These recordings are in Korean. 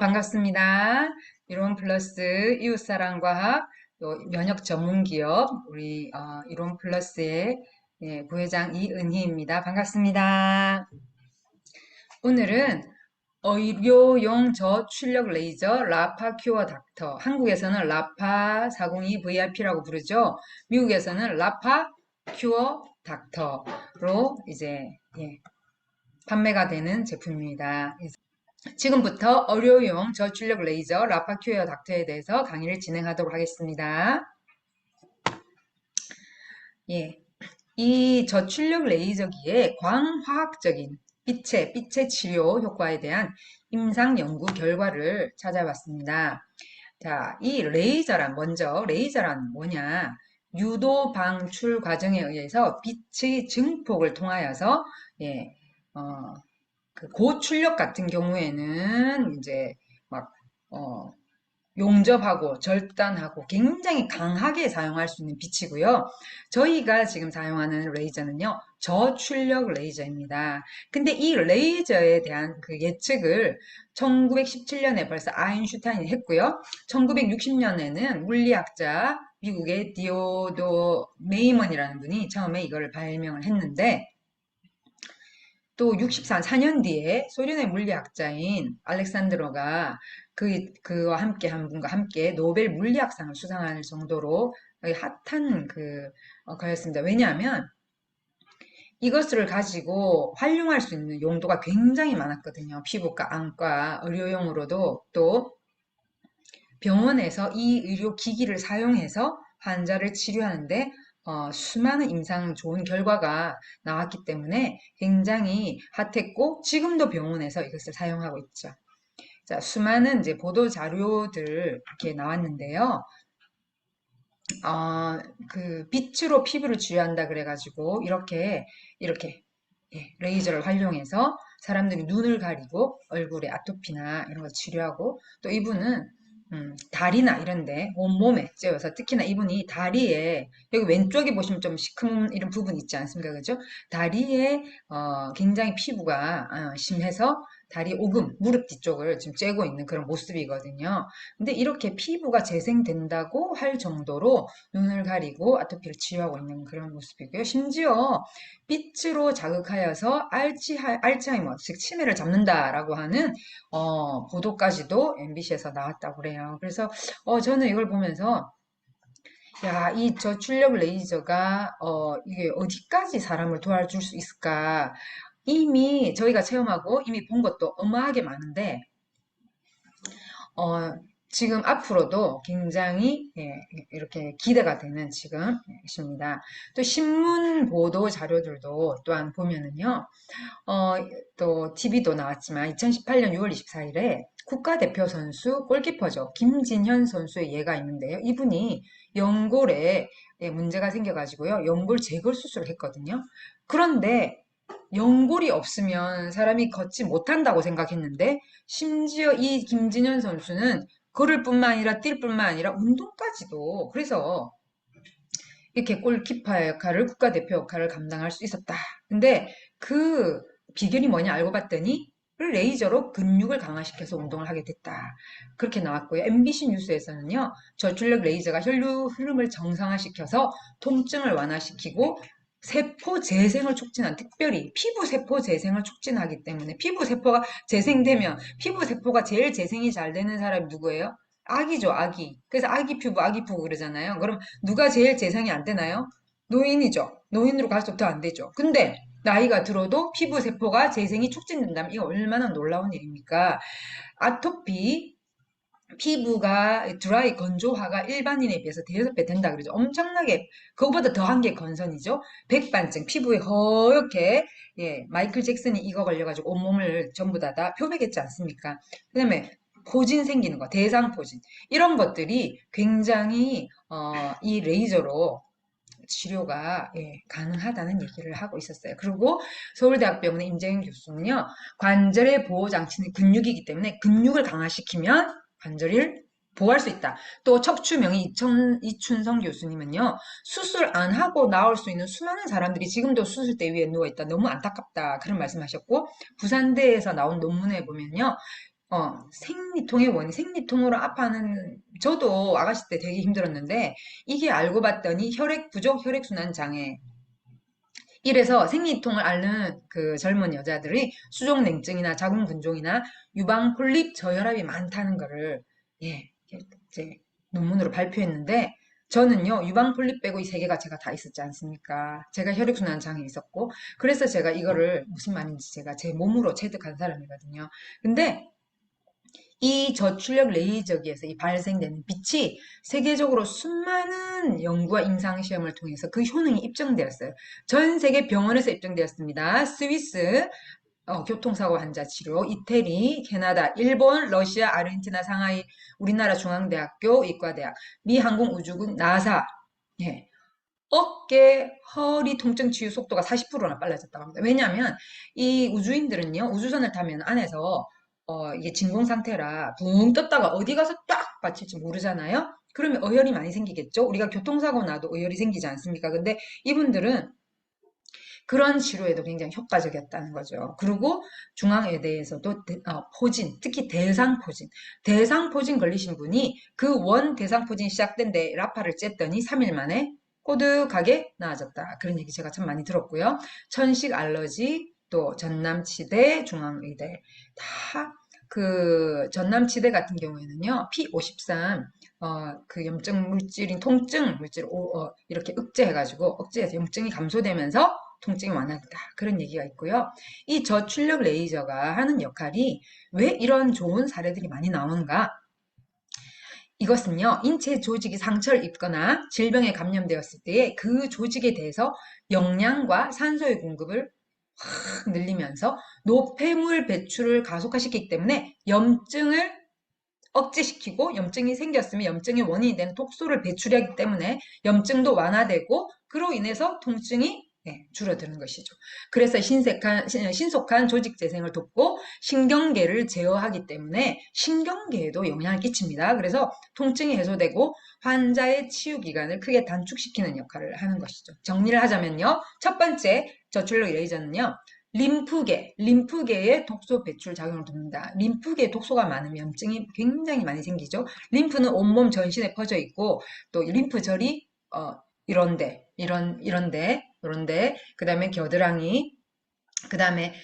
반갑습니다. 이론 플러스 이웃사랑 과학 또 면역 전문 기업 우리 이론 플러스의 부회장 이은희입니다. 반갑습니다. 오늘은 의료용 저출력 레이저 라파 큐어 닥터, 한국에서는 라파 402 VIP라고 부르죠. 미국에서는 라파 큐어 닥터로 이제 판매가 되는 제품입니다. 지금부터 의료용 저출력 레이저 라파큐어 닥터에 대해서 강의를 진행하도록 하겠습니다. 이 저출력 레이저기의 광화학적인 빛의 치료 효과에 대한 임상 연구 결과를 찾아봤습니다. 자, 이 먼저 레이저란 뭐냐? 유도 방출 과정에 의해서 빛의 증폭을 통하여서 그 고출력 같은 경우에는 이제 막 용접하고 절단하고 굉장히 강하게 사용할 수 있는 빛이고요. 저희가 지금 사용하는 레이저는요, 저출력 레이저입니다. 근데 이 레이저에 대한 그 예측을 1917년에 벌써 아인슈타인이 했고요. 1960년에는 물리학자 미국의 디오도 메이먼이라는 분이 처음에 이걸 발명을 했는데, 또 4년 뒤에 소련의 물리학자인 알렉산드로가 그와 함께 한 분과 함께 노벨 물리학상을 수상할 정도로 핫한 거였습니다. 왜냐하면 이것을 가지고 활용할 수 있는 용도가 굉장히 많았거든요. 피부과, 안과, 의료용으로도 또 병원에서 이 의료기기를 사용해서 환자를 치료하는데 수많은 임상 좋은 결과가 나왔기 때문에 굉장히 핫했고 지금도 병원에서 이것을 사용하고 있죠. 자, 수많은 이제 보도 자료들 이렇게 나왔는데요. 그 빛으로 피부를 치료한다 그래가지고 이렇게 레이저를 활용해서 사람들이 눈을 가리고 얼굴에 아토피나 이런 거 치료하고 또 이분은 다리나 이런데 온몸에 쬐어서 특히나 이분이 다리에 여기 왼쪽에 보시면 좀 시커먼 이런 부분 있지 않습니까? 그죠? 다리에 굉장히 피부가 심해서 다리 오금, 무릎 뒤쪽을 지금 쬐고 있는 그런 모습이거든요. 근데 이렇게 피부가 재생된다고 할 정도로 눈을 가리고 아토피를 치유하고 있는 그런 모습이고요. 심지어 빛으로 자극하여서 알츠하이머, 즉 치매를 잡는다라고 하는 보도까지도 MBC에서 나왔다고 그래요. 그래서 저는 이걸 보면서 야, 이 저출력 레이저가 이게 어디까지 사람을 도와줄 수 있을까? 이미 저희가 체험하고 이미 본 것도 어마하게 많은데 어, 지금 앞으로도 굉장히 이렇게 기대가 되는 지금 것입니다. 또 신문 보도 자료들도 또한 보면은요, 어, 또 TV도 나왔지만 2018년 6월 24일에 국가대표 선수 골키퍼죠. 김진현 선수의 예가 있는데요. 이분이 연골에 문제가 생겨가지고요. 연골 제거 수술을 했거든요. 그런데 연골이 없으면 사람이 걷지 못한다고 생각했는데 심지어 이 김진현 선수는 걸을 뿐만 아니라 뛸 뿐만 아니라 운동까지도 그래서 이렇게 골키퍼 역할을 국가대표 역할을 감당할 수 있었다. 근데 그 비결이 뭐냐 알고 봤더니 레이저로 근육을 강화시켜서 운동을 하게 됐다. 그렇게 나왔고요. MBC 뉴스에서는요. 저출력 레이저가 혈류 흐름을 정상화시켜서 통증을 완화시키고 세포 재생을 촉진한 특별히 피부 세포 재생을 촉진하기 때문에 피부 세포가 재생되면 피부 세포가 제일 재생이 잘 되는 사람이 누구예요? 아기죠, 아기. 그래서 아기 피부 그러잖아요. 그럼 누가 제일 재생이 안 되나요? 노인이죠. 노인으로 갈수록 더 안 되죠. 근데 나이가 들어도 피부 세포가 재생이 촉진된다면 이거 얼마나 놀라운 일입니까? 아토피, 피부가 드라이 건조화가 일반인에 비해서 대여섯 배 된다 그러죠. 엄청나게 그거보다 더한 게 건선이죠. 백반증, 피부에 허옇게 마이클 잭슨이 이거 걸려가지고 온몸을 전부 다 표백했지 않습니까? 그다음에 포진 생기는 거, 대상포진 이런 것들이 굉장히 이 레이저로 치료가 가능하다는 얘기를 하고 있었어요. 그리고 서울대학병원의 임재영 교수는요, 관절의 보호 장치는 근육이기 때문에 근육을 강화시키면 관절을 보호할 수 있다. 또 척추명의 이춘성 교수님은요, 수술 안 하고 나올 수 있는 수많은 사람들이 지금도 수술대 위에 누워 있다. 너무 안타깝다. 그런 말씀하셨고, 부산대에서 나온 논문에 보면요, 생리통의 원인, 생리통으로 아파하는, 저도 아가씨 때 되게 힘들었는데, 이게 알고 봤더니 혈액 부족, 혈액순환 장애. 이래서 생리통을 앓는 그 젊은 여자들이 수족냉증이나 자궁근종이나 유방 폴립 저혈압이 많다는 거를, 예, 이제 논문으로 발표했는데, 저는요, 유방 폴립 빼고 이 세 개가 제가 다 있었지 않습니까? 제가 혈액순환 장애 있었고, 그래서 제가 이거를 무슨 말인지 제가 제 몸으로 체득한 사람이거든요. 근데 이 저출력 레이저기에서 이 발생되는 빛이 세계적으로 수많은 연구와 임상시험을 통해서 그 효능이 입증되었어요. 전 세계 병원에서 입증되었습니다. 스위스, 교통사고 환자 치료, 이태리, 캐나다, 일본, 러시아, 아르헨티나, 상하이, 우리나라 중앙대학교, 의과대학, 미 항공우주국, 나사, 예. 어깨, 허리 통증 치유 속도가 40%나 빨라졌다고 합니다. 왜냐하면 이 우주인들은요, 우주선을 타면 안에서 이게 진공 상태라 붕 떴다가 어디 가서 딱 받칠지 모르잖아요. 그러면 어혈이 많이 생기겠죠. 우리가 교통사고 나도 어혈이 생기지 않습니까? 근데 이분들은 그런 치료에도 굉장히 효과적이었다는 거죠. 그리고 중앙외대에서도 포진, 특히 대상포진, 대상포진 걸리신 분이 그 원 대상포진 시작된 데 라파를 쬐더니 3일 만에 꼬득하게 나아졌다. 그런 얘기 제가 참 많이 들었고요. 천식 알러지, 또 전남치대, 중앙의대 다 그 전남치대 같은 경우에는요, P53 그 염증 물질인 통증 물질 이렇게 억제해가지고 억제해서 염증이 감소되면서 통증이 완화된다. 그런 얘기가 있고요. 이 저출력 레이저가 하는 역할이 왜 이런 좋은 사례들이 많이 나오는가? 이것은요, 인체 조직이 상처를 입거나 질병에 감염되었을 때에 그 조직에 대해서 영양과 산소의 공급을 확 늘리면서 노폐물 배출을 가속화시키기 때문에 염증을 억제시키고 염증이 생겼으면 염증의 원인이 되는 독소를 배출하기 때문에 염증도 완화되고 그로 인해서 통증이 줄어드는 것이죠. 그래서 신속한 조직 재생을 돕고 신경계를 제어하기 때문에 신경계에도 영향을 끼칩니다. 그래서 통증이 해소되고 환자의 치유 기간을 크게 단축시키는 역할을 하는 것이죠. 정리를 하자면요. 첫 번째 저출력 레이저는요. 림프계의 독소 배출 작용을 돕니다. 림프계에 독소가 많으면 염증이 굉장히 많이 생기죠. 림프는 온몸 전신에 퍼져 있고 또 림프절이 이런데 그다음에 겨드랑이 그 다음에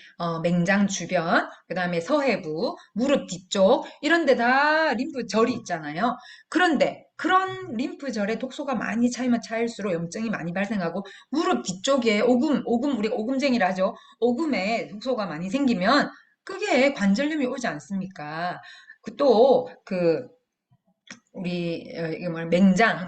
맹장 주변, 그 다음에 서해부, 무릎 뒤쪽 이런 데 다 림프절이 있잖아요. 그런데 그런 림프절에 독소가 많이 차이면 차일수록 염증이 많이 발생하고 무릎 뒤쪽에 우리가 오금쟁이라 하죠. 오금에 독소가 많이 생기면 그게 관절염이 오지 않습니까? 우리 이게 뭐 맹장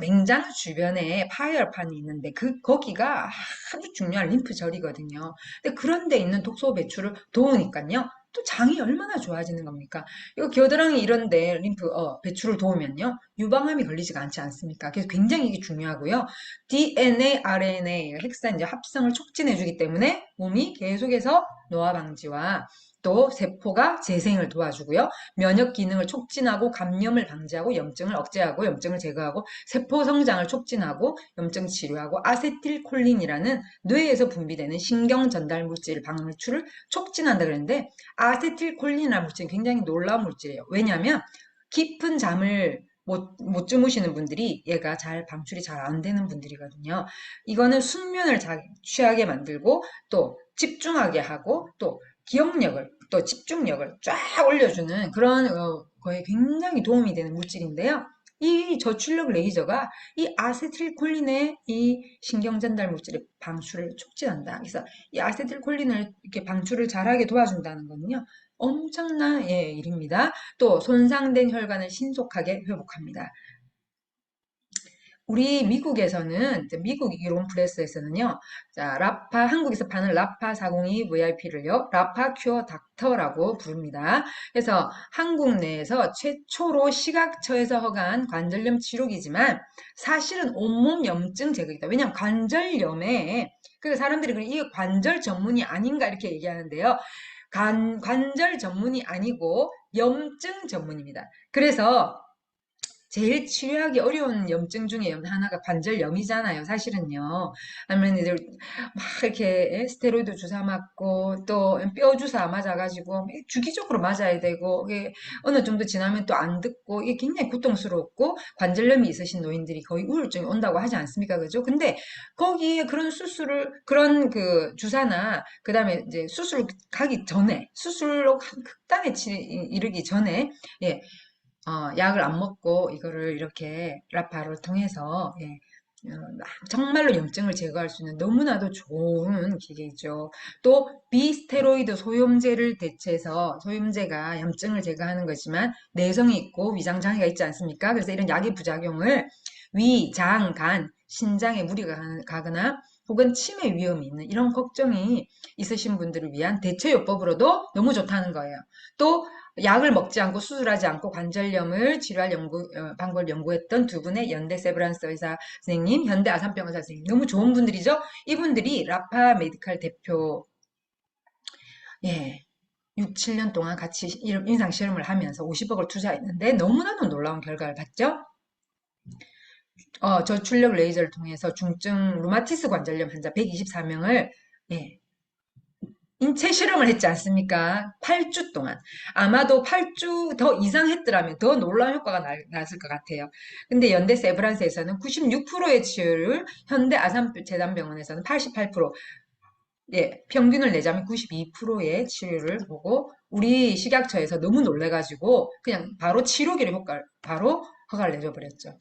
주변에 파열판이 있는데 거기가 아주 중요한 림프절이거든요. 근데 그런 데 있는 독소 배출을 도우니까요. 또 장이 얼마나 좋아지는 겁니까? 이거 겨드랑이 이런데 림프 배출을 도우면요. 유방암이 걸리지가 않지 않습니까? 그래서 굉장히 이게 중요하고요. DNA, RNA 핵산 이제 합성을 촉진해주기 때문에 몸이 계속해서 노화 방지와 또 세포가 재생을 도와주고요. 면역 기능을 촉진하고 감염을 방지하고 염증을 억제하고 염증을 제거하고 세포 성장을 촉진하고 염증 치료하고 아세틸콜린이라는 뇌에서 분비되는 신경 전달 물질 방출을 촉진한다 그랬는데 아세틸콜린이라는 물질은 굉장히 놀라운 물질이에요. 왜냐하면 깊은 잠을 못 주무시는 분들이 얘가 잘 방출이 잘 안 되는 분들이거든요. 이거는 숙면을 취하게 만들고 또 집중하게 하고 또 기억력을 또 집중력을 쫙 올려주는 그런 거에 굉장히 도움이 되는 물질인데요. 이 저출력 레이저가 이 아세틸콜린의 이 신경전달 물질의 방출을 촉진한다. 그래서 이 아세틸콜린을 이렇게 방출을 잘하게 도와준다는 거는요. 엄청난 일입니다. 또 손상된 혈관을 신속하게 회복합니다. 우리 미국에서는 미국 이론 프레스에서는요. 자, 한국에서 파는 라파 402 VIP를요. 라파 큐어 닥터라고 부릅니다. 그래서 한국 내에서 최초로 식약처에서 허가한 관절염 치료기지만 사실은 온몸 염증 제거이다. 왜냐하면 관절염에 그 사람들이 이게 관절 전문이 아닌가 이렇게 얘기하는데요. 관절 전문이 아니고 염증 전문입니다. 그래서 제일 치료하기 어려운 염증 중에 하나가 관절염이잖아요, 사실은요. 아니면 이제 막 이렇게 스테로이드 주사 맞고 또 뼈 주사 맞아가지고 주기적으로 맞아야 되고 이게 어느 정도 지나면 또 안 듣고 이게 굉장히 고통스럽고 관절염이 있으신 노인들이 거의 우울증이 온다고 하지 않습니까? 그죠? 근데 거기에 그런 수술을 그런 그 주사나 그다음에 이제 수술 가기 전에 수술로 극단에 이르기 전에 예, 약을 안 먹고 이거를 이렇게 라파를 통해서 예, 정말로 염증을 제거할 수 있는 너무나도 좋은 기계이죠. 또 비스테로이드 소염제를 대체해서 소염제가 염증을 제거하는 거지만 내성이 있고 위장 장애가 있지 않습니까? 그래서 이런 약의 부작용을 위, 장, 간, 신장에 무리가 가거나 혹은 치매 위험이 있는 이런 걱정이 있으신 분들을 위한 대체요법으로도 너무 좋다는 거예요. 또 약을 먹지 않고 수술하지 않고 관절염을 치료할 방법을 연구했던 두 분의 연대 세브란스 의사 선생님, 현대 아산병 의사 선생님 너무 좋은 분들이죠. 이분들이 라파 메디칼 대표 예 6, 7년 동안 같이 임상 실험을 하면서 50억을 투자했는데 너무나도 놀라운 결과를 봤죠. 저출력 레이저를 통해서 중증 루마티스 관절염 환자 124명을 예, 인체 실험을 했지 않습니까? 8주 동안. 아마도 8주 더 이상 했더라면 더 놀라운 효과가 났을 것 같아요. 근데 연대 세브란스에서는 96%의 치료를, 현대 아산재단병원에서는 88%, 예, 평균을 내자면 92%의 치료를 보고, 우리 식약처에서 너무 놀래가지고, 그냥 바로 치료기를 바로 허가를 내줘버렸죠.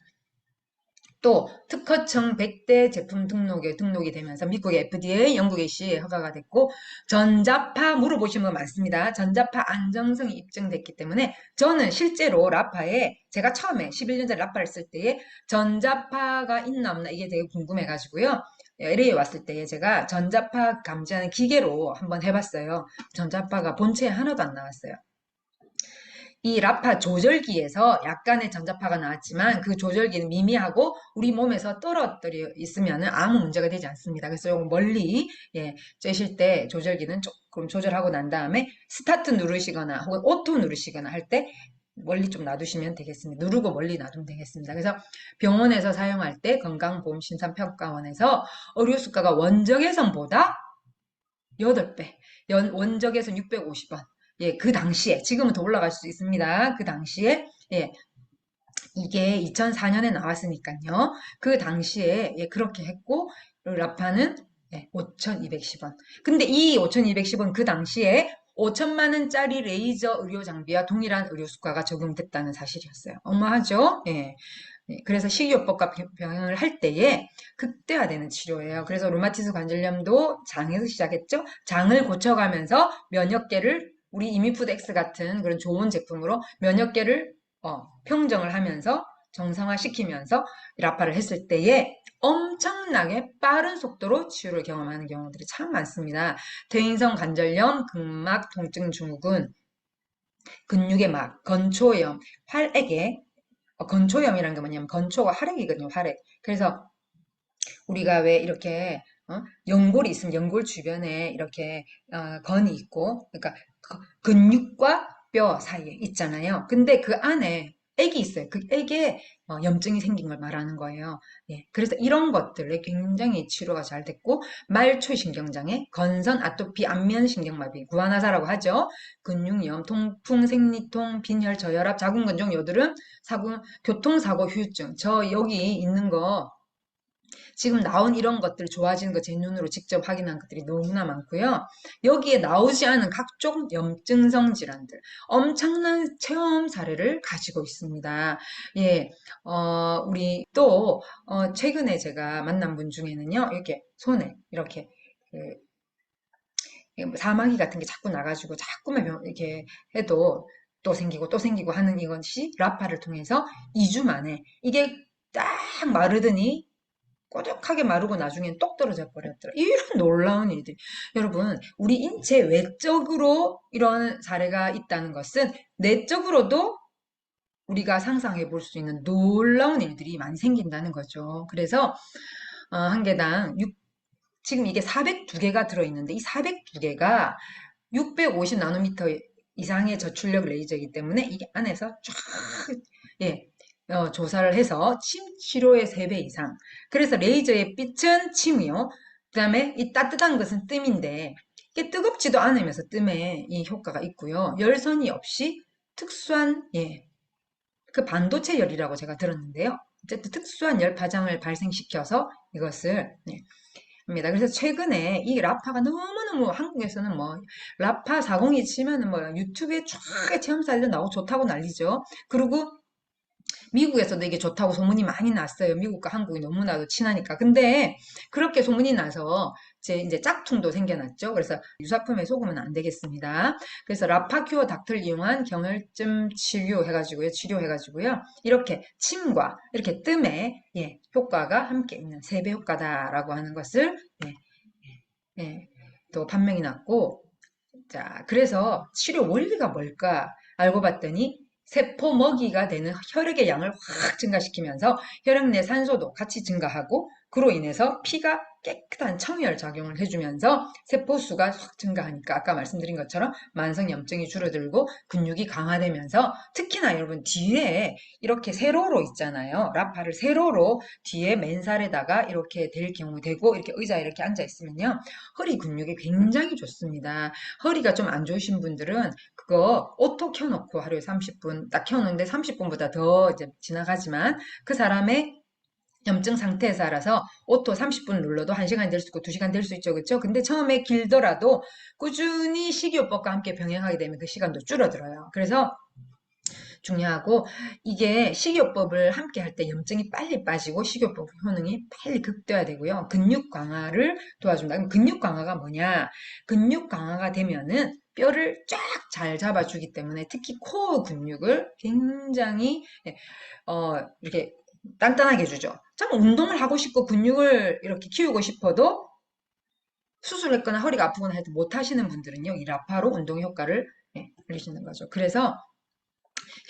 또 특허청 100대 제품 등록이 되면서 미국의 FDA, 영국의 CE 허가가 됐고 전자파 물어보시는 분 많습니다. 전자파 안정성이 입증됐기 때문에 저는 실제로 라파에 제가 처음에 11년짜리 라파를 쓸 때에 전자파가 있나 없나 이게 되게 궁금해가지고요. LA에 왔을 때에 제가 전자파 감지하는 기계로 한번 해봤어요. 전자파가 본체에 하나도 안 나왔어요. 이 라파 조절기에서 약간의 전자파가 나왔지만 그 조절기는 미미하고 우리 몸에서 떨어뜨려 있으면 아무 문제가 되지 않습니다. 그래서 요거 멀리 쬐실 때 조절기는 조금 조절하고 난 다음에 스타트 누르시거나 혹은 오토 누르시거나 할 때 멀리 좀 놔두시면 되겠습니다. 누르고 멀리 놔두면 되겠습니다. 그래서 병원에서 사용할 때 건강보험심사평가원에서 의료 수가가 원적 예산보다 8배, 원적 예산 650원. 예, 그 당시에, 지금은 더 올라갈 수 있습니다. 그 당시에, 예, 이게 2004년에 나왔으니까요. 그 당시에, 예, 그렇게 했고, 라파는, 예, 5,210원. 근데 이 5,210원 그 당시에 5천만 원짜리 레이저 의료 장비와 동일한 의료 수가가 적용됐다는 사실이었어요. 어마하죠? 예. 예, 그래서 식이요법과 병행을 할 때에 극대화되는 치료예요. 그래서 루마티스 관절염도 장에서 시작했죠. 장을 고쳐가면서 면역계를 우리 이미푸드 X 같은 그런 좋은 제품으로 면역계를 평정을 하면서 정상화시키면서 라파를 했을 때에 엄청나게 빠른 속도로 치유를 경험하는 경우들이 참 많습니다. 퇴행성 관절염, 근막 통증 증후군, 근육의 막, 건초염, 활액에 건초염이라는 게 뭐냐면 건초가 활액이거든요, 활액. 그래서 우리가 왜 이렇게 연골이 있으면 연골 주변에 이렇게 건이 있고, 그러니까 근육과 뼈 사이에 있잖아요. 근데 그 안에 액이 있어요. 그 액에 염증이 생긴 걸 말하는 거예요. 예, 그래서 이런 것들에 굉장히 치료가 잘 됐고 말초신경장애, 건선 아토피, 안면신경마비, 구안화사라고 하죠. 근육염, 통풍, 생리통, 빈혈, 저혈압, 자궁근종, 여드름, 교통사고, 후유증. 저 여기 있는 거 지금 나온 이런 것들 좋아지는 거 제 눈으로 직접 확인한 것들이 너무나 많고요. 여기에 나오지 않은 각종 염증성 질환들, 엄청난 체험 사례를 가지고 있습니다. 예, 우리 또, 최근에 제가 만난 분 중에는요, 이렇게 손에, 이렇게, 그, 사마귀 같은 게 자꾸 나가지고 자꾸만 이렇게 해도 또 생기고 또 생기고 하는 이것이 라파를 통해서 2주 만에 이게 딱 마르더니 꼬적하게 마르고 나중엔 똑 떨어져 버렸더라. 이런 놀라운 일들이. 여러분, 우리 인체 외적으로 이런 사례가 있다는 것은 내적으로도 우리가 상상해 볼 수 있는 놀라운 일들이 많이 생긴다는 거죠. 그래서 한 개당 지금 이게 402개가 들어있는데 이 402개가 650 나노미터 이상의 저출력 레이저이기 때문에 이게 안에서 쫙 예, 조사를 해서 침 치료의 3배 이상. 그래서 레이저의 빛은 침이요. 그다음에 이 따뜻한 것은 뜸인데 이게 뜨겁지도 않으면서 뜸에 이 효과가 있고요. 열선이 없이 특수한 그 반도체 열이라고 제가 들었는데요. 어쨌든 특수한 열 파장을 발생시켜서 이것을 합니다. 그래서 최근에 이 라파가 너무너무 한국에서는 뭐 라파 402 치면은 뭐 유튜브에 쫙 체험사일도 나오고 좋다고 난리죠. 그리고 미국에서도 이게 좋다고 소문이 많이 났어요. 미국과 한국이 너무나도 친하니까. 근데 그렇게 소문이 나서 이제 짝퉁도 생겨났죠. 그래서 유사품에 속으면 안 되겠습니다. 그래서 라파큐어 닥터를 이용한 경혈증 치료해가지고요. 이렇게 침과 이렇게 뜸에 효과가 함께 있는 3배 효과다라고 하는 것을 또 판명이 났고, 자, 그래서 치료 원리가 뭘까 알고 봤더니 세포 먹이가 되는 혈액의 양을 확 증가시키면서 혈액 내 산소도 같이 증가하고 그로 인해서 피가 깨끗한 청열 작용을 해주면서 세포 수가 확 증가하니까 아까 말씀드린 것처럼 만성 염증이 줄어들고 근육이 강화되면서 특히나 여러분 뒤에 이렇게 세로로 있잖아요. 라파를 세로로 뒤에 맨살에다가 이렇게 될 경우 되고 이렇게 의자에 이렇게 앉아 있으면요. 허리 근육이 굉장히 좋습니다. 허리가 좀 안 좋으신 분들은 그거 오토 켜놓고 하루에 30분 딱 켜놓는데 30분보다 더 이제 지나가지만 그 사람의 염증 상태에 따라서 오토 30분 눌러도 1시간 될 수 있고 2시간 될 수 있죠. 그렇죠? 근데 처음에 길더라도 꾸준히 식이요법과 함께 병행하게 되면 그 시간도 줄어들어요. 그래서 중요하고 이게 식이요법을 함께 할 때 염증이 빨리 빠지고 식이요법 효능이 빨리 극대화 되고요. 근육 강화를 도와준다. 그럼 근육 강화가 뭐냐? 근육 강화가 되면은 뼈를 쫙 잘 잡아주기 때문에 특히 코어 근육을 굉장히 이렇게 단단하게 해주죠. 참 운동을 하고 싶고 근육을 이렇게 키우고 싶어도 수술했거나 허리가 아프거나 해도 못 하시는 분들은요. 이 라파로 운동 효과를 늘리시는 거죠. 그래서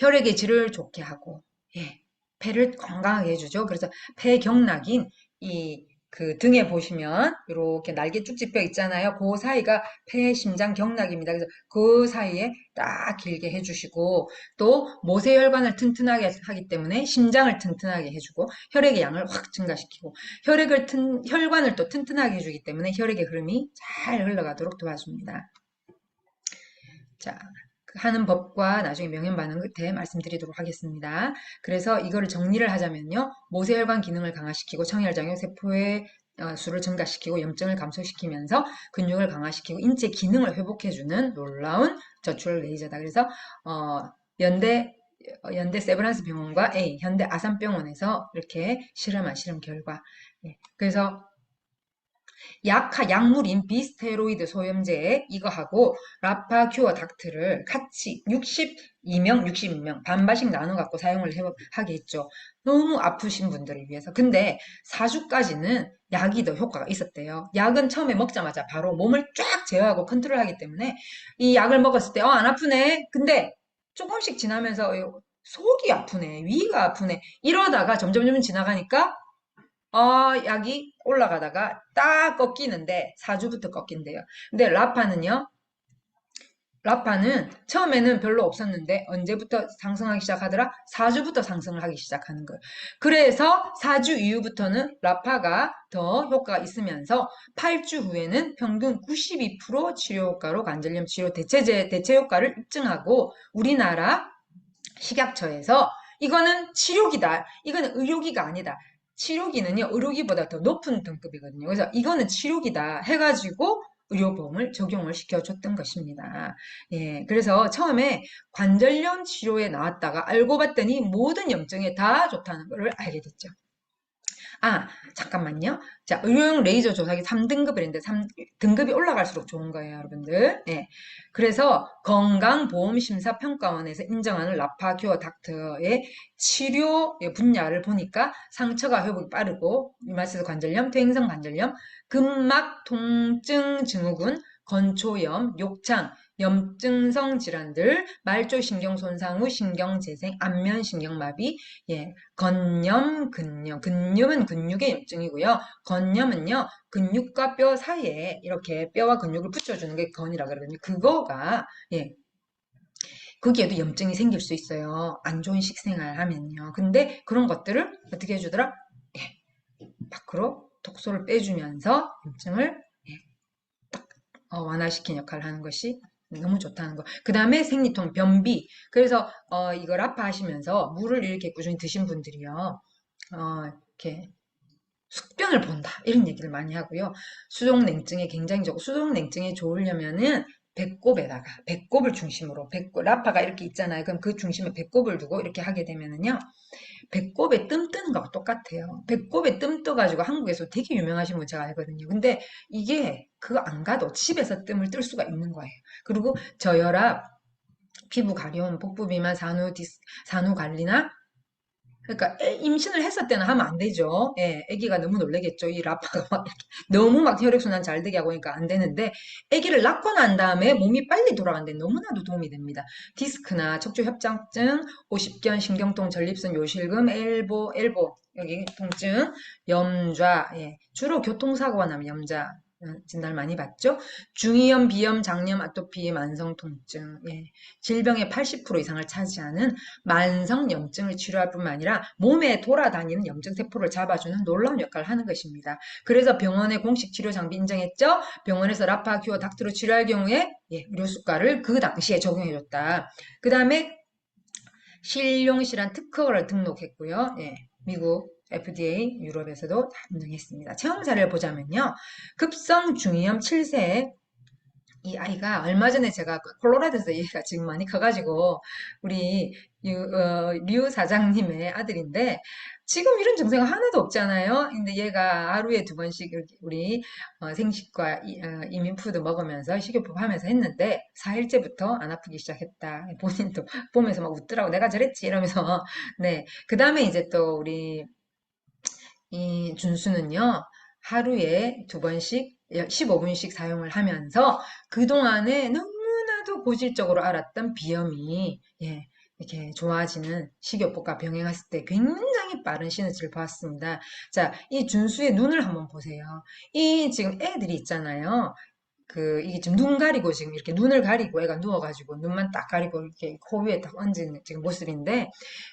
혈액의 질을 좋게 하고, 폐를 건강하게 해주죠. 그래서 폐경락인 그 등에 보시면 이렇게 날개 쭉지뼈 있잖아요. 그 사이가 폐, 심장, 경락입니다. 그래서 그 사이에 딱 길게 해주시고 또 모세혈관을 튼튼하게 하기 때문에 심장을 튼튼하게 해주고 혈액의 양을 확 증가시키고 혈관을 또 튼튼하게 해주기 때문에 혈액의 흐름이 잘 흘러가도록 도와줍니다. 자, 하는 법과 나중에 명현 반응 끝에 말씀드리도록 하겠습니다. 그래서 이거를 정리를 하자면요. 모세혈관 기능을 강화시키고 청혈장애 세포의 수를 증가시키고 염증을 감소시키면서 근육을 강화시키고 인체 기능을 회복해주는 놀라운 저출 레이저다. 그래서 연대 세브란스 병원과 현대 아산병원에서 이렇게 실험한 실험 결과. 그래서 약물인 비스테로이드 소염제 이거하고 라파큐어 닥트를 같이 62명 반반씩 나눠 갖고 사용을 하게 했죠. 너무 아프신 분들을 위해서. 근데 4주까지는 약이 더 효과가 있었대요. 약은 처음에 먹자마자 바로 몸을 쫙 제어하고 컨트롤하기 때문에 이 약을 먹었을 때 안 아프네. 근데 조금씩 지나면서 속이 아프네. 위가 아프네. 이러다가 점점 지나가니까 약이 올라가다가 딱 꺾이는데 4주부터 꺾인대요. 근데 라파는 처음에는 별로 없었는데 언제부터 상승하기 시작하더라? 4주부터 상승을 하기 시작하는 거예요. 그래서 4주 이후부터는 라파가 더 효과가 있으면서 8주 후에는 평균 92% 치료 효과로 관절염 치료 대체 효과를 입증하고 우리나라 식약처에서 이거는 치료기다. 이거는 의료기가 아니다. 치료기는요, 의료기보다 더 높은 등급이거든요. 그래서 이거는 치료기다 해가지고 의료보험을 적용을 시켜줬던 것입니다. 그래서 처음에 관절염 치료에 나왔다가 알고 봤더니 모든 염증에 다 좋다는 걸 알게 됐죠. 잠깐만요. 자, 의료용 레이저 조사기 3등급이랬는데 3등급이 올라갈수록 좋은 거예요, 여러분들. 그래서 건강보험심사평가원에서 인정하는 라파큐어 닥터의 치료 분야를 보니까 상처가 회복이 빠르고 류마티스 관절염, 퇴행성 관절염, 근막 통증 증후군, 건초염, 욕창, 염증성 질환들, 말초신경 손상 후 신경재생, 안면신경마비, 근염은 근육의 염증이고요. 건염은요, 근육과 뼈 사이에 이렇게 뼈와 근육을 붙여주는 게 건이라 그러거든요. 그거가, 거기에도 염증이 생길 수 있어요. 안 좋은 식생활 하면요. 근데 그런 것들을 어떻게 해주더라? 예, 밖으로 독소를 빼주면서 염증을 예, 완화시킨 역할을 하는 것이 너무 좋다는 거. 그 다음에 생리통, 변비. 그래서 이걸 아파하시면서 물을 이렇게 꾸준히 드신 분들이요. 이렇게 숙변을 본다. 이런 얘기를 많이 하고요. 수족냉증에 굉장히 좋고, 수족냉증에 좋으려면은 배꼽에다가, 배꼽을 중심으로, 배꼽, 라파가 이렇게 있잖아요. 그럼 그 중심에 배꼽을 두고 이렇게 하게 되면은요. 배꼽에 뜸 뜨는 거하고 똑같아요. 배꼽에 뜸 떠가지고 한국에서 되게 유명하신 분 제가 알거든요. 근데 이게 그거 안 가도 집에서 뜸을 뜰 수가 있는 거예요. 그리고 저혈압, 피부 가려움, 복부 비만, 산후 관리나 그러니까 임신을 했을 때는 하면 안 되죠. 예, 아기가 너무 놀라겠죠. 이 라파가 막 이렇게 너무 막 혈액순환 잘 되게 하고 하니까 안 되는데 아기를 낳고 난 다음에 몸이 빨리 돌아가는데 너무나도 도움이 됩니다. 디스크나 척추 협착증, 오십견, 신경통, 전립선, 요실금, 엘보 여기 통증, 염좌, 예, 주로 교통사고가 나면 염좌 진단 많이 받죠. 중이염, 비염, 장염, 아토피, 만성 통증, 예, 질병의 80% 이상을 차지하는 만성 염증을 치료할 뿐만 아니라 몸에 돌아다니는 염증 세포를 잡아주는 놀라운 역할을 하는 것입니다. 그래서 병원의 공식 치료 장비 인정했죠? 병원에서 라파 큐어 닥트로 치료할 경우에 예, 의료수가를 그 당시에 적용해줬다. 그 다음에 실용실한 특허를 등록했고요. 예, 미국 FDA, 유럽에서도 다 인정했습니다. 체험 사례를 보자면요. 급성 중이염 7세 이 아이가 얼마 전에 제가 콜로라도에서 얘가 지금 많이 커가지고 우리 류 사장님의 아들인데 지금 이런 증세가 하나도 없잖아요. 근데 얘가 하루에 2번씩 이렇게 우리 생식과 이민푸드 먹으면서 식이요법 하면서 했는데 4일째부터 안 아프기 시작했다. 본인도 보면서 막 웃더라고. 내가 저랬지 이러면서 네. 그 다음에 이제 또 우리 이 준수는요, 하루에 2번씩 15분씩 사용을 하면서 그동안에 너무나도 고질적으로 앓았던 비염이, 예, 이렇게 좋아지는 식이요법과 병행했을 때 굉장히 빠른 시너지를 보았습니다. 자, 이 준수의 눈을 한번 보세요. 이 지금 애들이 있잖아요. 이게 지금 눈 가리고 지금 이렇게 눈을 가리고 애가 누워가지고 눈만 딱 가리고 이렇게 코 위에 딱 얹은 지금 모습인데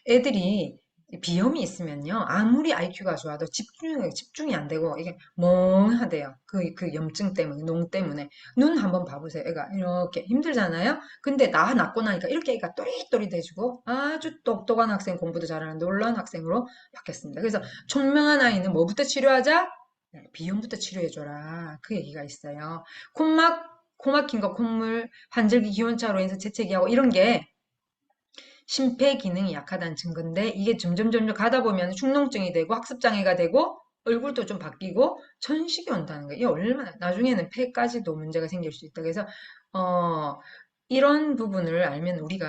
애들이 비염이 있으면요 아무리 IQ가 좋아도 집중이 안 되고 이게 멍하대요. 그 염증 때문에 농 때문에 눈 한번 봐보세요. 애가 이렇게 힘들잖아요. 근데 낳고 나니까 이렇게 애가 또릿또릿해지고 아주 똑똑한 학생 공부도 잘하는 놀라운 학생으로 바뀌었습니다. 그래서 총명한 아이는 뭐부터 치료하자? 네, 비염부터 치료해줘라. 그 얘기가 있어요. 코 막힌 거, 콧물, 환절기 기온차로 인해서 재채기하고 이런 게 심폐 기능이 약하다는 증거인데 이게 점점 가다 보면 축농증이 되고 학습장애가 되고 얼굴도 좀 바뀌고 천식이 온다는 거예요. 이게 얼마나 나중에는 폐까지도 문제가 생길 수 있다. 그래서 어, 이런 부분을 알면 우리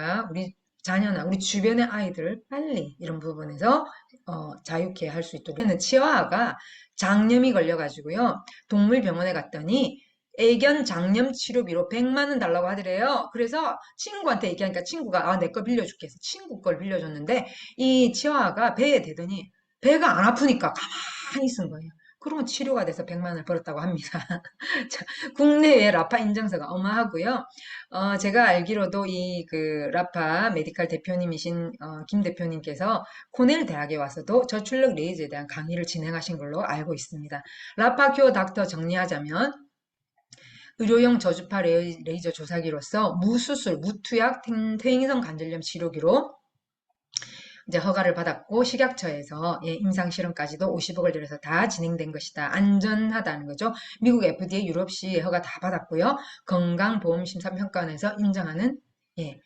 자녀나 우리 주변의 아이들을 빨리 이런 부분에서 자유케 할 수 있도록. 치아가 장염이 걸려가지고요. 동물병원에 갔더니 애견 장염 치료비로 100만 원 달라고 하더래요. 그래서 친구한테 얘기하니까 친구가 내 거 빌려줄게 해서 친구 걸 빌려줬는데 이 치아가 배에 대더니 배가 안 아프니까 가만히 쓴 거예요. 그러면 치료가 돼서 100만 원을 벌었다고 합니다. 자, 국내외 라파 인증서가 어마하고요. 제가 알기로도 라파 메디칼 대표님이신 김 대표님께서 코넬 대학에 와서도 저출력 레이저에 대한 강의를 진행하신 걸로 알고 있습니다. 라파 큐어 닥터 정리하자면 의료용 저주파 레이저 조사기로서 무수술, 무투약 퇴행성 관절염 치료기로 이제 허가를 받았고 식약처에서 예, 임상 실험까지도 50억을 들여서 다 진행된 것이다. 안전하다는 거죠. 미국 FDA, 유럽시 허가 다 받았고요. 건강보험심사평가원에서 인정하는 예,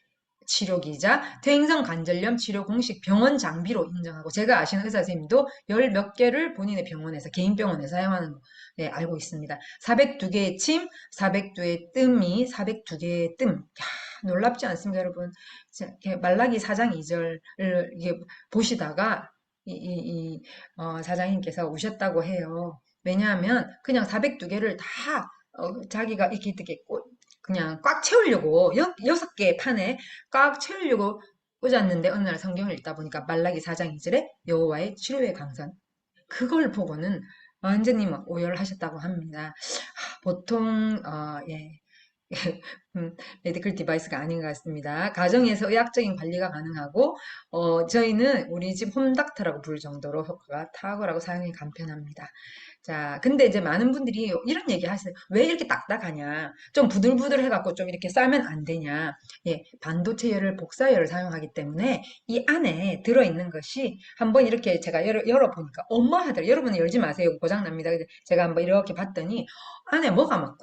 치료기자 퇴행성 관절염 치료 공식 병원 장비로 인정하고 제가 아시는 의사 선생님도 열 몇 개를 본인의 병원에서 개인 병원에 사용하는 거 네, 알고 있습니다. 402개의 침, 402개의 뜸이 402개의 뜸. 야, 놀랍지 않습니까, 여러분? 이렇게 말라기 4장 2절을 이게 보시다가 사장님께서 우셨다고 해요. 왜냐하면 그냥 402개를 다 자기가 이렇게 그냥 꽉 채우려고 6개의 판에 꽉 채우려고 꽂았는데 어느 날 성경을 읽다 보니까 말라기 4장 2절에 여호와의 치료의 강선 그걸 보고는 완전히 막 오열을 하셨다고 합니다. 보통 예, 메디컬 디바이스가 아닌 것 같습니다. 가정에서 의학적인 관리가 가능하고, 저희는 우리 집 홈닥터라고 부를 정도로 효과가 탁월하고 사용이 간편합니다. 자, 근데 이제 많은 분들이 이런 얘기 하세요. 왜 이렇게 딱딱하냐? 좀 부들부들 해갖고 좀 이렇게 썰면 안 되냐? 예, 반도체열을 복사열을 사용하기 때문에 이 안에 들어있는 것이 한번 이렇게 제가 열어보니까 어마하더라고요. 여러분은 열지 마세요. 고장납니다. 근데 제가 한번 이렇게 봤더니 안에 뭐가 막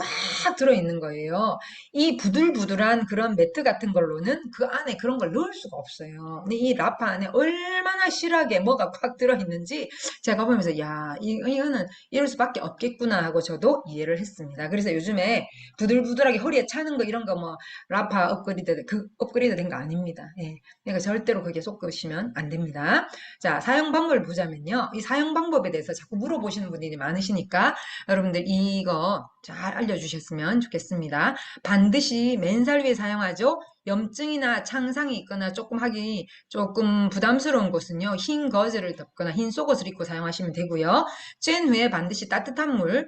꽉 들어있는 거예요. 이 부들부들한 그런 매트 같은 걸로는 그 안에 그런 걸 넣을 수가 없어요. 근데 이 라파 안에 얼마나 실하게 뭐가 꽉 들어있는지 제가 보면서 야, 이거는 이럴 수밖에 없겠구나 하고 저도 이해를 했습니다. 그래서 요즘에 부들부들하게 허리에 차는 거 이런 거 뭐 라파 업그레이드 된 거 아닙니다. 예. 그러니까 절대로 그게 쏟으시면 안 됩니다. 자, 사용 방법을 보자면요. 이 사용 방법에 대해서 자꾸 물어보시는 분들이 많으시니까 여러분들 이거 잘 알려주셨으면 좋겠습니다. 반드시 맨살 위에 사용하죠. 염증이나 창상이 있거나 조금 하기 조금 부담스러운 곳은요. 흰 거즈를 덮거나 흰 속옷을 입고 사용하시면 되고요. 쬐은 후에 반드시 따뜻한 물,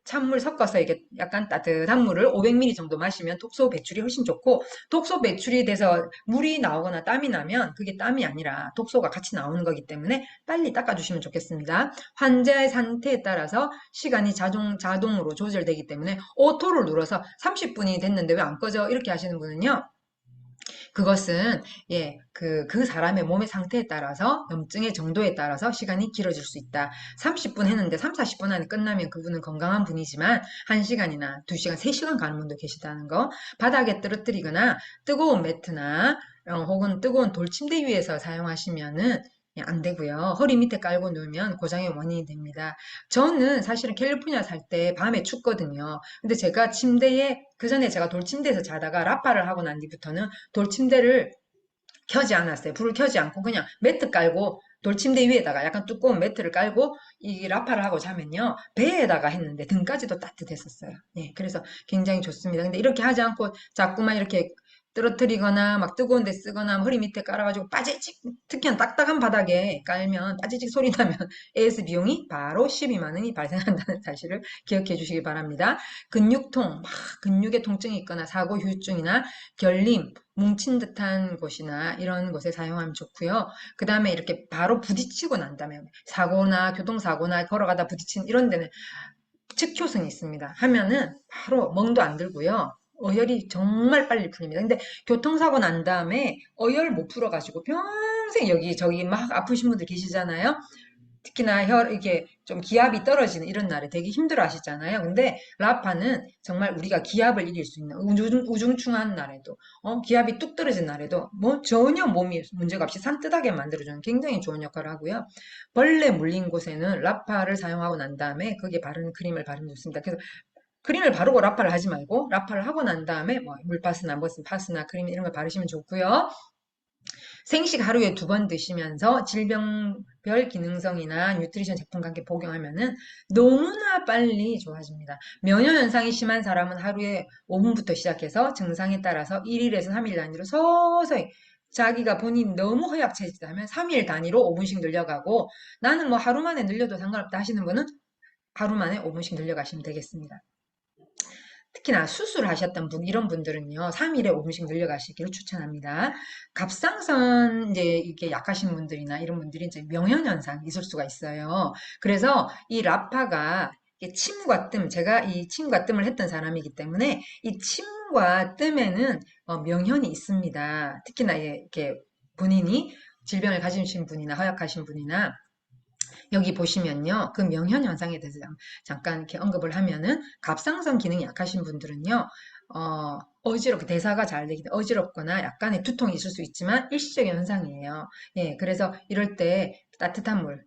찬물 섞어서 이게 약간 따뜻한 물을 500ml 정도 마시면 독소 배출이 훨씬 좋고, 독소 배출이 돼서 물이 나오거나 땀이 나면 그게 땀이 아니라 독소가 같이 나오는 거기 때문에 빨리 닦아주시면 좋겠습니다. 환자의 상태에 따라서 시간이 자동으로 조절되기 때문에 오토를 눌러서 30분이 됐는데 왜 안 꺼져? 이렇게 하시는 분은요. 그것은 그 사람의 몸의 상태에 따라서 염증의 정도에 따라서 시간이 길어질 수 있다. 30분 했는데 3, 40분 안에 끝나면 그분은 건강한 분이지만 1시간이나 2시간, 3시간 가는 분도 계시다는 거. 바닥에 떨어뜨리거나 뜨거운 매트나 혹은 뜨거운 돌침대 위에서 사용하시면은 안 되고요. 허리 밑에 깔고 누우면 고장의 원인이 됩니다. 저는 사실은 캘리포니아 살 때 밤에 춥거든요. 근데 제가 그 전에 제가 돌침대에서 자다가 라파를 하고 난 뒤부터는 돌침대를 켜지 않았어요. 불을 켜지 않고 그냥 매트 깔고 돌침대 위에다가 약간 두꺼운 매트를 깔고 이 라파를 하고 자면요. 배에다가 했는데 등까지도 따뜻했었어요. 예, 그래서 굉장히 좋습니다. 근데 이렇게 하지 않고 자꾸만 이렇게 떨어뜨리거나 막 뜨거운 데 쓰거나 허리 밑에 깔아가지고 빠지직 특히나 딱딱한 바닥에 깔면 빠지직 소리 나면 AS 비용이 바로 12만 원이 발생한다는 사실을 기억해 주시기 바랍니다. 근육통, 막 근육에 통증이 있거나 사고 후유증이나 결림, 뭉친 듯한 곳이나 이런 곳에 사용하면 좋고요. 그 다음에 이렇게 바로 부딪히고 난 다음에 사고나 교통사고나 걸어가다 부딪힌 이런 데는 측효성이 있습니다. 하면은 바로 멍도 안 들고요. 어혈이 정말 빨리 풀립니다. 근데 교통사고 난 다음에 어혈 못 풀어가지고 평생 여기 저기 막 아프신 분들 계시잖아요. 특히나 이게 좀 기압이 떨어지는 이런 날에 되게 힘들어 하시잖아요. 근데 라파는 정말 우리가 기압을 이길 수 있는 우중충한 날에도, 기압이 뚝 떨어진 날에도 뭐 전혀 몸이 문제가 없이 산뜻하게 만들어주는 굉장히 좋은 역할을 하고요. 벌레 물린 곳에는 라파를 사용하고 난 다음에 거기에 바르는 크림을 바르면 좋습니다. 그래서 크림을 바르고 라파를 하지 말고 라파를 하고 난 다음에 뭐 물파스나 무슨 파스나 크림 이런 걸 바르시면 좋고요. 생식 하루에 2번 드시면서 질병별 기능성이나 뉴트리션 제품과 함께 복용하면은 너무나 빨리 좋아집니다. 면역 현상이 심한 사람은 하루에 5분부터 시작해서 증상에 따라서 1일에서 3일 단위로 서서히 자기가 본인 너무 허약체질하면 3일 단위로 5분씩 늘려가고 나는 뭐 하루 만에 늘려도 상관없다 하시는 분은 하루 만에 5분씩 늘려가시면 되겠습니다. 특히나 수술하셨던 분, 이런 분들은요, 3일에 5분씩 늘려가시기를 추천합니다. 갑상선, 이제, 이게 약하신 분들이나 이런 분들이 이제 명현현상이 있을 수가 있어요. 그래서 이 라파가 이게 침과 뜸, 제가 이 침과 뜸을 했던 사람이기 때문에 이 침과 뜸에는 명현이 있습니다. 특히나 이렇게 본인이 질병을 가지신 분이나 허약하신 분이나 여기 보시면요. 그 명현 현상에 대해서 잠깐 이렇게 언급을 하면은 갑상선 기능이 약하신 분들은요. 어지럽게 대사가 잘 되기 때문에 어지럽거나 약간의 두통이 있을 수 있지만 일시적인 현상이에요. 예, 그래서 이럴 때 따뜻한 물,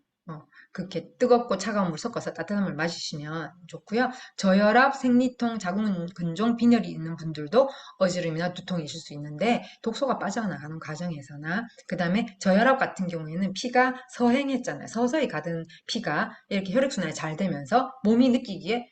그렇게 뜨겁고 차가운 물 섞어서 따뜻한 물 마시시면 좋고요. 저혈압, 생리통, 자궁근종 빈혈이 있는 분들도 어지럼이나 두통이 있을 수 있는데 독소가 빠져나가는 과정에서나 그 다음에 저혈압 같은 경우에는 피가 서행했잖아요. 서서히 가던 피가 이렇게 혈액순환이 잘 되면서 몸이 느끼기에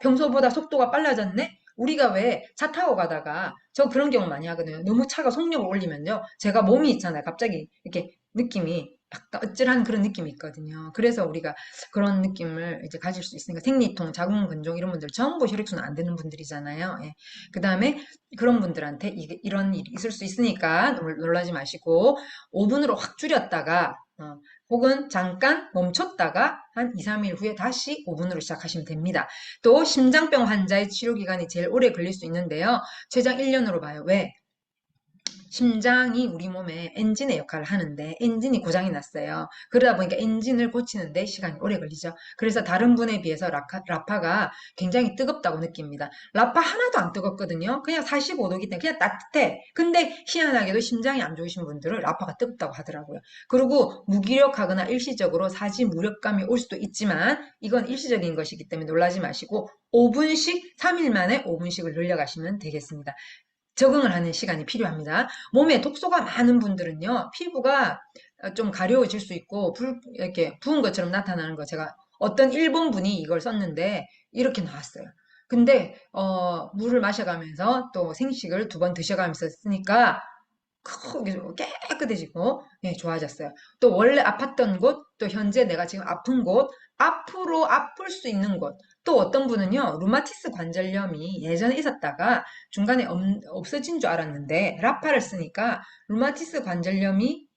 평소보다 속도가 빨라졌네? 우리가 왜 차 타고 가다가 저 그런 경우 많이 하거든요. 너무 차가 속력을 올리면요. 제가 몸이 있잖아요. 갑자기 이렇게 느낌이 약간 어찔한 그런 느낌이 있거든요. 그래서 우리가 그런 느낌을 이제 가질 수 있으니까 생리통, 자궁근종 이런 분들 전부 혈액순환 안 되는 분들이잖아요. 예. 그 다음에 그런 분들한테 이런 일이 있을 수 있으니까 놀라지 마시고 5분으로 확 줄였다가 혹은 잠깐 멈췄다가 한 2, 3일 후에 다시 5분으로 시작하시면 됩니다. 또 심장병 환자의 치료 기간이 제일 오래 걸릴 수 있는데요. 최장 1년으로 봐요. 왜? 심장이 우리 몸의 엔진의 역할을 하는데 엔진이 고장이 났어요. 그러다 보니까 엔진을 고치는데 시간이 오래 걸리죠. 그래서 다른 분에 비해서 라파가 굉장히 뜨겁다고 느낍니다. 라파 하나도 안 뜨겁거든요. 그냥 45도기 때문에 그냥 따뜻해. 근데 희한하게도 심장이 안 좋으신 분들은 라파가 뜨겁다고 하더라고요. 그리고 무기력하거나 일시적으로 사지 무력감이 올 수도 있지만 이건 일시적인 것이기 때문에 놀라지 마시고 5분씩 3일 만에 5분씩을 늘려가시면 되겠습니다. 적응을 하는 시간이 필요합니다. 몸에 독소가 많은 분들은요, 피부가 좀 가려워질 수 있고, 이렇게 부은 것처럼 나타나는 거 제가 어떤 일본 분이 이걸 썼는데, 이렇게 나왔어요. 근데, 물을 마셔가면서 또 생식을 2번 드셔가면서 쓰니까, 깨끗해지고, 예, 좋아졌어요. 또 원래 아팠던 곳, 또 현재 내가 지금 아픈 곳, 앞으로 아플 수 있는 곳, 또 어떤 분은요, 루마티스 관절염이 예전에 있었다가 중간에 없어진 줄 알았는데, 라파를 쓰니까 루마티스 관절염이,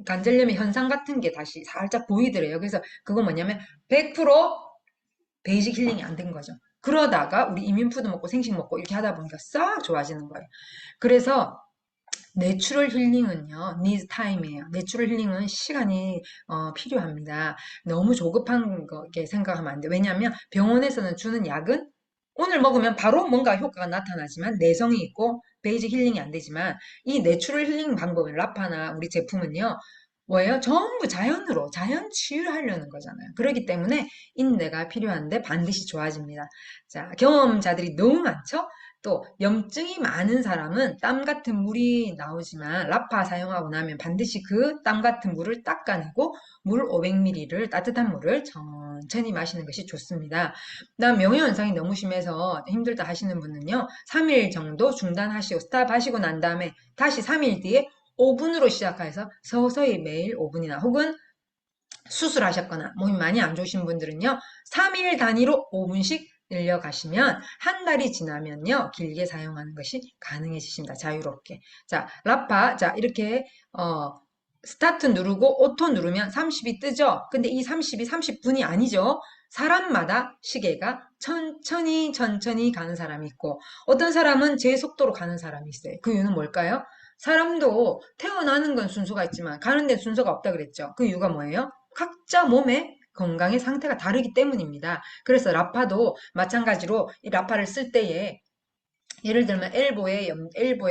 관절염의 현상 같은 게 다시 살짝 보이더래요. 그래서 그거 뭐냐면, 100% 베이직 힐링이 안 된 거죠. 그러다가 우리 이민푸드 먹고 생식 먹고 이렇게 하다 보니까 싹 좋아지는 거예요. 그래서 내추럴 힐링은요, 니즈 타임이에요. 내추럴 힐링은 시간이 필요합니다. 너무 조급한 거게 생각하면 안 돼요. 왜냐하면 병원에서는 주는 약은 오늘 먹으면 바로 뭔가 효과가 나타나지만 내성이 있고 베이직 힐링이 안 되지만 이 내추럴 힐링 방법은 라파나 우리 제품은요, 뭐예요? 전부 자연으로 자연 치유를 하려는 거잖아요. 그렇기 때문에 인내가 필요한데 반드시 좋아집니다. 자, 경험자들이 너무 많죠? 또 염증이 많은 사람은 땀 같은 물이 나오지만 라파 사용하고 나면 반드시 그 땀 같은 물을 닦아내고 물 500ml를 따뜻한 물을 천천히 마시는 것이 좋습니다. 그다음 명효현상이 너무 심해서 힘들다 하시는 분은요. 3일 정도 중단하시고 스탑하시고 난 다음에 다시 3일 뒤에 5분으로 시작해서 서서히 매일 5분이나 혹은 수술하셨거나 몸이 많이 안 좋으신 분들은요. 3일 단위로 5분씩 늘려가시면 한 달이 지나면요. 길게 사용하는 것이 가능해지십니다. 자유롭게. 자, 라파. 자, 이렇게 스타트 누르고 오토 누르면 30이 뜨죠. 근데 이 30이 30분이 아니죠. 사람마다 시계가 천천히 천천히 가는 사람이 있고 어떤 사람은 제 속도로 가는 사람이 있어요. 그 이유는 뭘까요? 사람도 태어나는 건 순서가 있지만 가는 데는 순서가 없다 그랬죠. 그 이유가 뭐예요? 각자 몸의 건강의 상태가 다르기 때문입니다. 그래서 라파도 마찬가지로 이 라파를 쓸 때에 예를 들면 엘보에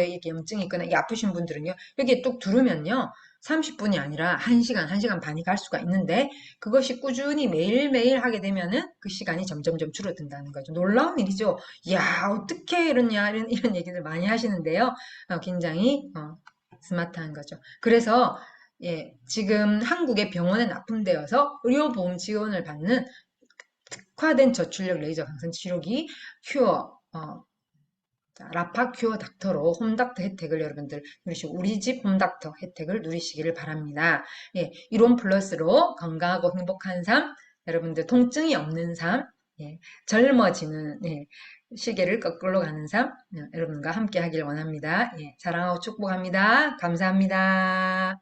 이렇게 염증이 있거나 이게 아프신 분들은요. 여기에 뚝 두르면요. 30분이 아니라 1시간, 1시간 반이 갈 수가 있는데 그것이 꾸준히 매일매일 하게 되면은 그 시간이 점점점 줄어든다는 거죠. 놀라운 일이죠. 야, 어떻게 이러냐 이런 얘기들 많이 하시는데요. 굉장히 스마트한 거죠. 그래서 예, 지금 한국의 병원에 납품되어서 의료보험 지원을 받는 특화된 저출력 레이저 강선 치료기 큐어 자, 라파 큐어 닥터로 홈닥터 혜택을 여러분들 누리시고 우리 집 홈닥터 혜택을 누리시기를 바랍니다. 예, 이론 플러스로 건강하고 행복한 삶, 여러분들 통증이 없는 삶, 예, 젊어지는 예, 시계를 거꾸로 가는 삶, 여러분과 함께 하길 원합니다. 예, 사랑하고 축복합니다. 감사합니다.